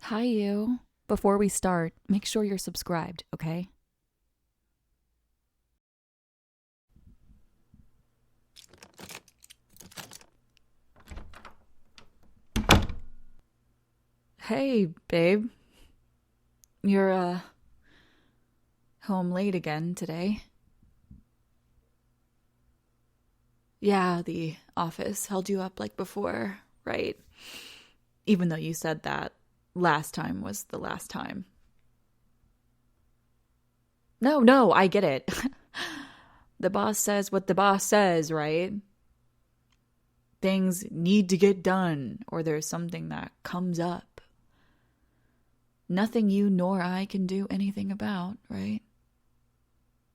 Hi, you. Before we start, make sure you're subscribed, okay? Hey, babe. You're, home late again today. Yeah, the office held you up like before, right? Even though you said that last time was the last time. No, I get it. The boss says what the boss says, right? Things need to get done, or there's something that comes up. Nothing you nor I can do anything about, right?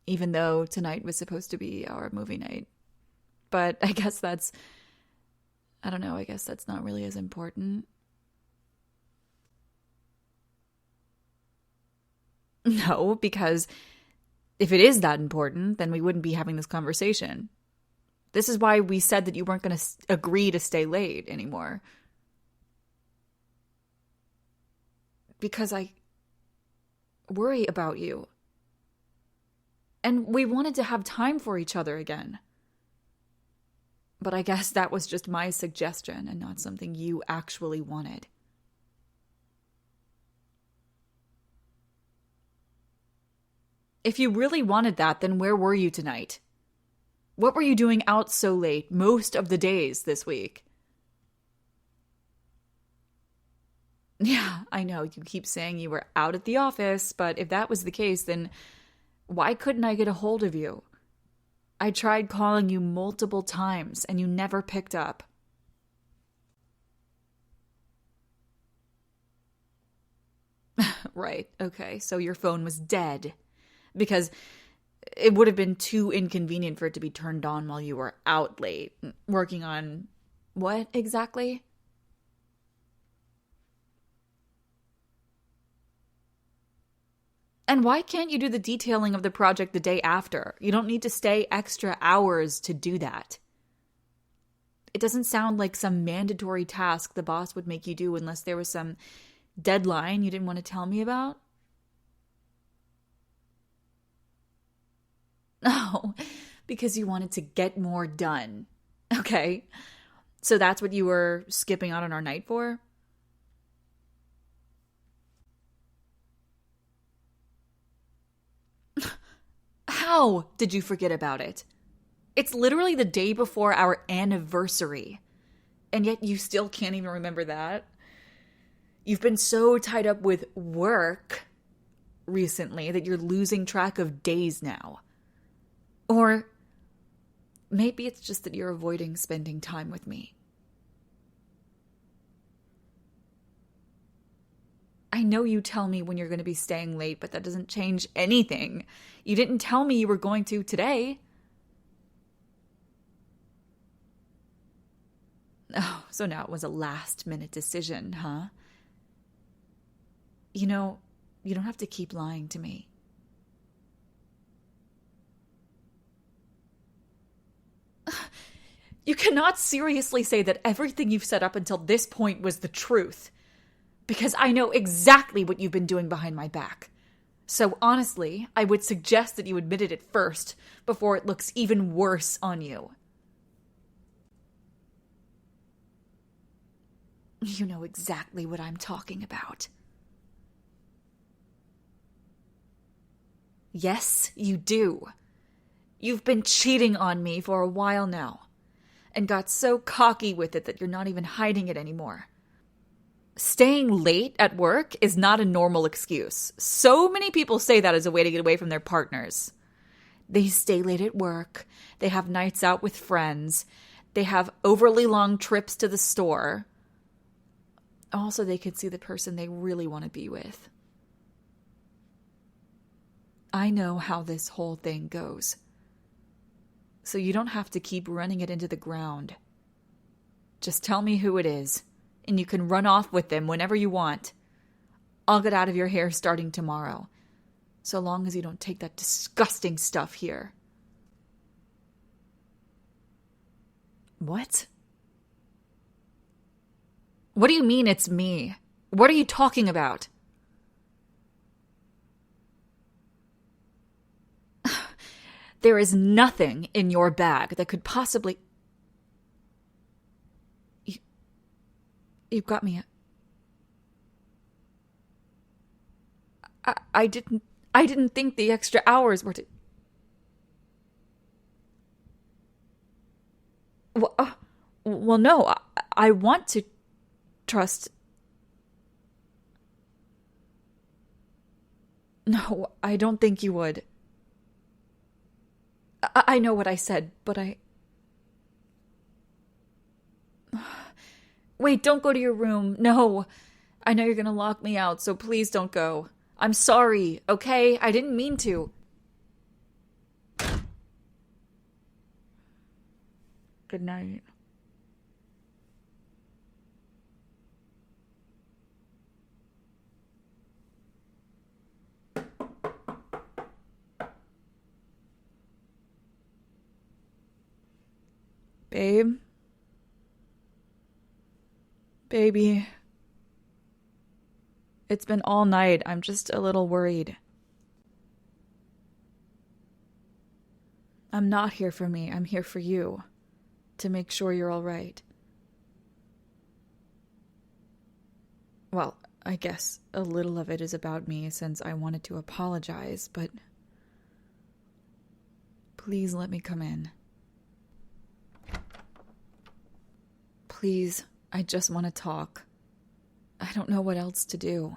Even though tonight was supposed to be our movie night. But I guess I don't know, I guess that's not really as important. No, because if it is that important, then we wouldn't be having this conversation. This is why we said that you weren't going to agree to stay late anymore. Because I worry about you. And we wanted to have time for each other again. But I guess that was just my suggestion and not something you actually wanted. If you really wanted that, then where were you tonight? What were you doing out so late most of the days this week? Yeah, I know you keep saying you were out at the office, but if that was the case, then why couldn't I get a hold of you? I tried calling you multiple times and you never picked up. Right, okay, so your phone was dead. Because it would have been too inconvenient for it to be turned on while you were out late, working on what exactly? And why can't you do the detailing of the project the day after? You don't need to stay extra hours to do that. It doesn't sound like some mandatory task the boss would make you do unless there was some deadline you didn't want to tell me about. Oh, because you wanted to get more done. Okay. So that's what you were skipping out on our night for? How did you forget about it? It's literally the day before our anniversary. And yet you still can't even remember that. You've been so tied up with work recently that you're losing track of days now. Or maybe it's just that you're avoiding spending time with me. I know you tell me when you're going to be staying late, but that doesn't change anything. You didn't tell me you were going to today. Oh, so now it was a last minute decision, huh? You know, you don't have to keep lying to me. You cannot seriously say that everything you've said up until this point was the truth. Because I know exactly what you've been doing behind my back. So honestly, I would suggest that you admitted it first before it looks even worse on you. You know exactly what I'm talking about. Yes, you do. You've been cheating on me for a while now, and got so cocky with it that you're not even hiding it anymore. Staying late at work is not a normal excuse. So many people say that as a way to get away from their partners. They stay late at work, they have nights out with friends, they have overly long trips to the store. Also, they could see the person they really want to be with. I know how this whole thing goes. So you don't have to keep running it into the ground. Just tell me who it is, and you can run off with them whenever you want. I'll get out of your hair starting tomorrow, so long as you don't take that disgusting stuff here. What? What do you mean it's me? What are you talking about? There is nothing in your bag that could possibly... You got me. I didn't think the extra hours were to... Well, no, I want to trust... No, I don't think you would. I know what I said, but I... Wait, don't go to your room. No. I know you're gonna lock me out, so please don't go. I'm sorry, okay? I didn't mean to. Good night. Babe? Baby. It's been all night. I'm just a little worried. I'm not here for me. I'm here for you. To make sure you're all right. Well, I guess a little of it is about me since I wanted to apologize, but... Please let me come in. Please, I just want to talk. I don't know what else to do.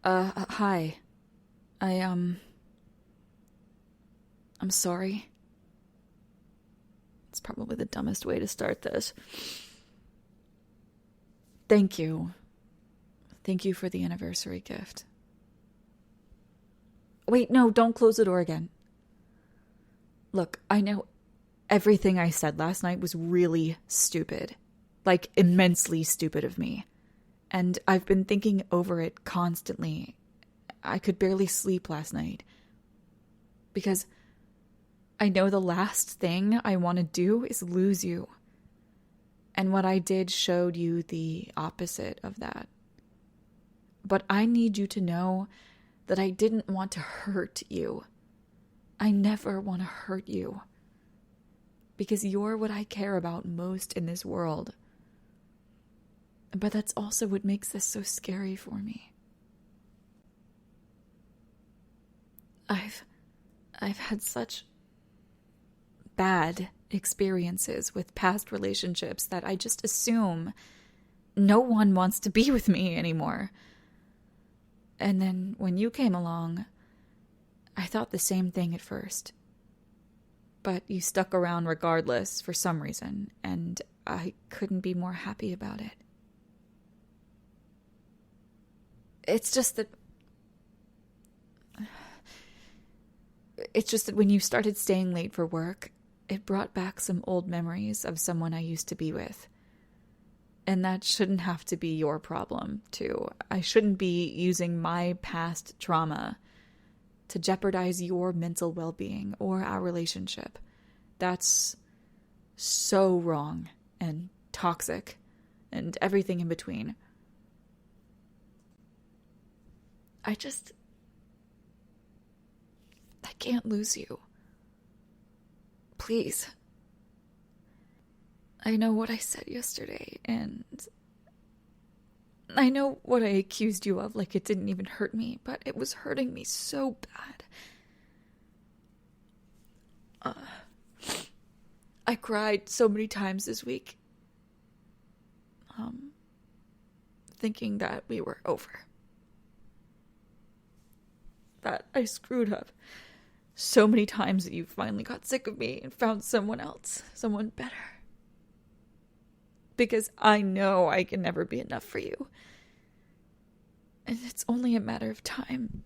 Hi. I'm sorry. It's probably the dumbest way to start this. Thank you. Thank you for the anniversary gift. Wait, no, don't close the door again. Look, I know everything I said last night was really stupid. Like, immensely stupid of me. And I've been thinking over it constantly. I could barely sleep last night. Because I know the last thing I want to do is lose you. And what I did showed you the opposite of that. But I need you to know that I didn't want to hurt you. I never want to hurt you. Because you're what I care about most in this world. But that's also what makes this so scary for me. I've had such bad experiences with past relationships that I just assume no one wants to be with me anymore. And then when you came along, I thought the same thing at first. But you stuck around regardless for some reason, and I couldn't be more happy about it. It's just that when you started staying late for work, it brought back some old memories of someone I used to be with. And that shouldn't have to be your problem, too. I shouldn't be using my past trauma to jeopardize your mental well-being or our relationship. That's so wrong and toxic and everything in between. I can't lose you. Please. I know what I said yesterday, and I know what I accused you of, like it didn't even hurt me, but it was hurting me so bad. I cried so many times this week, thinking that we were over. That I screwed up so many times that you finally got sick of me and found someone else, someone better. Because I know I can never be enough for you. And it's only a matter of time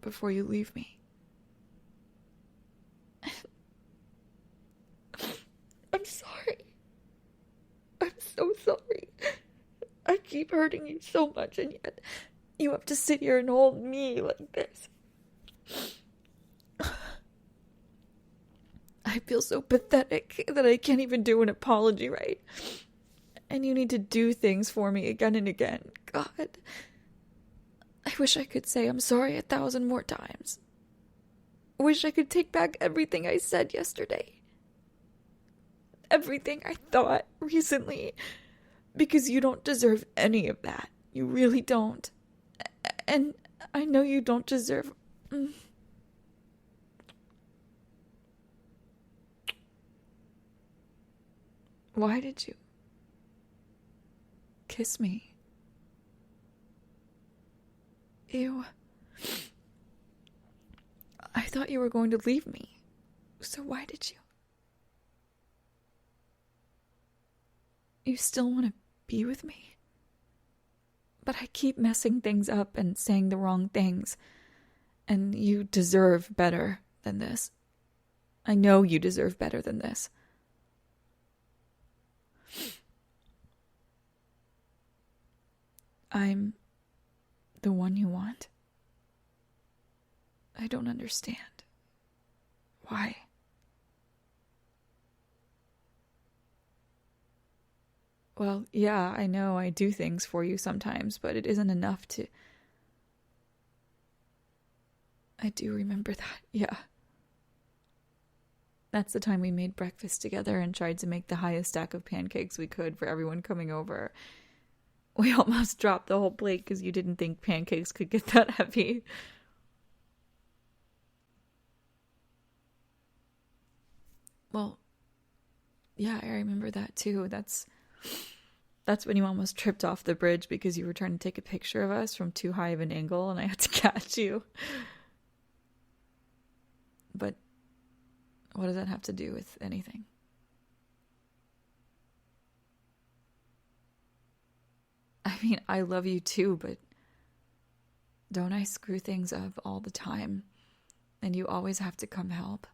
before you leave me. I'm sorry. I'm so sorry. I keep hurting you so much, and yet you have to sit here and hold me like this. I feel so pathetic that I can't even do an apology right. And you need to do things for me again and again. God. I wish I could say I'm sorry 1,000 more times. I wish I could take back everything I said yesterday. Everything I thought recently. Because you don't deserve any of that. You really don't. And I know you don't deserve... Why did you kiss me? Ew. I thought you were going to leave me. So why did you? You still want to be with me? But I keep messing things up and saying the wrong things. And you deserve better than this. I know you deserve better than this. I'm the one you want. I don't understand. Why? Well, yeah, I know I do things for you sometimes, but it isn't enough to... I do remember that, yeah. That's the time we made breakfast together and tried to make the highest stack of pancakes we could for everyone coming over. We almost dropped the whole plate because you didn't think pancakes could get that heavy. Well, yeah, I remember that too. That's when you almost tripped off the bridge because you were trying to take a picture of us from too high of an angle and I had to catch you. But what does that have to do with anything? I mean, I love you too, but don't I screw things up all the time? And you always have to come help.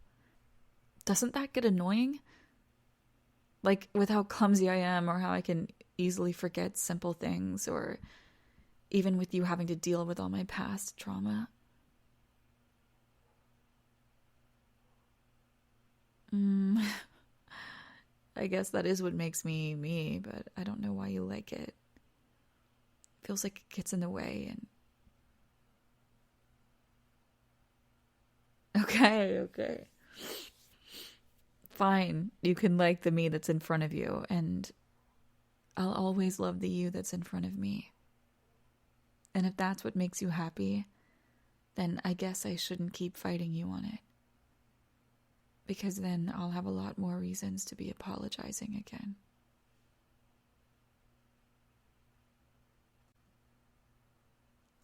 Doesn't that get annoying? Like, with how clumsy I am, or how I can easily forget simple things, or even with you having to deal with all my past trauma. I guess that is what makes me me, but I don't know why you like it. Feels like it gets in the way and... Okay. Fine, you can like the me that's in front of you, and I'll always love the you that's in front of me. And if that's what makes you happy, then I guess I shouldn't keep fighting you on it. Because then I'll have a lot more reasons to be apologizing again.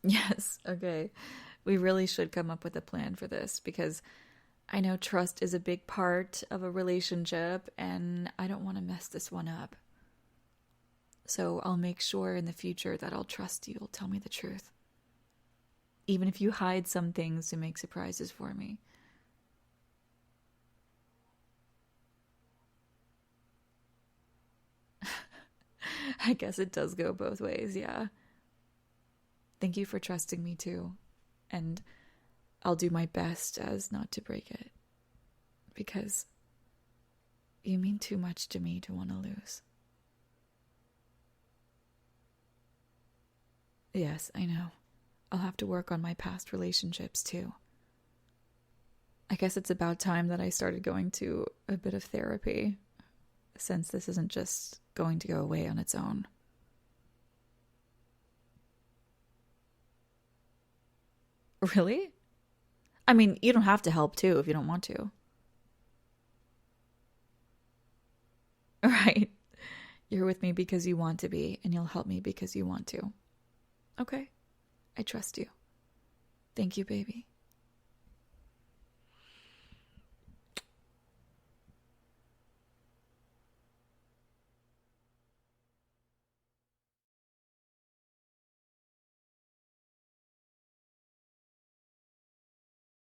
Yes, okay. We really should come up with a plan for this, because I know trust is a big part of a relationship, and I don't want to mess this one up. So I'll make sure in the future that I'll trust you'll tell me the truth. Even if you hide some things to make surprises for me. I guess it does go both ways, yeah. Thank you for trusting me too. And I'll do my best as not to break it. Because you mean too much to me to want to lose. Yes, I know. I'll have to work on my past relationships too. I guess it's about time that I started going to a bit of therapy, since this isn't just going to go away on its own. Really? I mean, you don't have to help too if you don't want to. Right. You're with me because you want to be, and you'll help me because you want to. Okay. I trust you. Thank you, baby.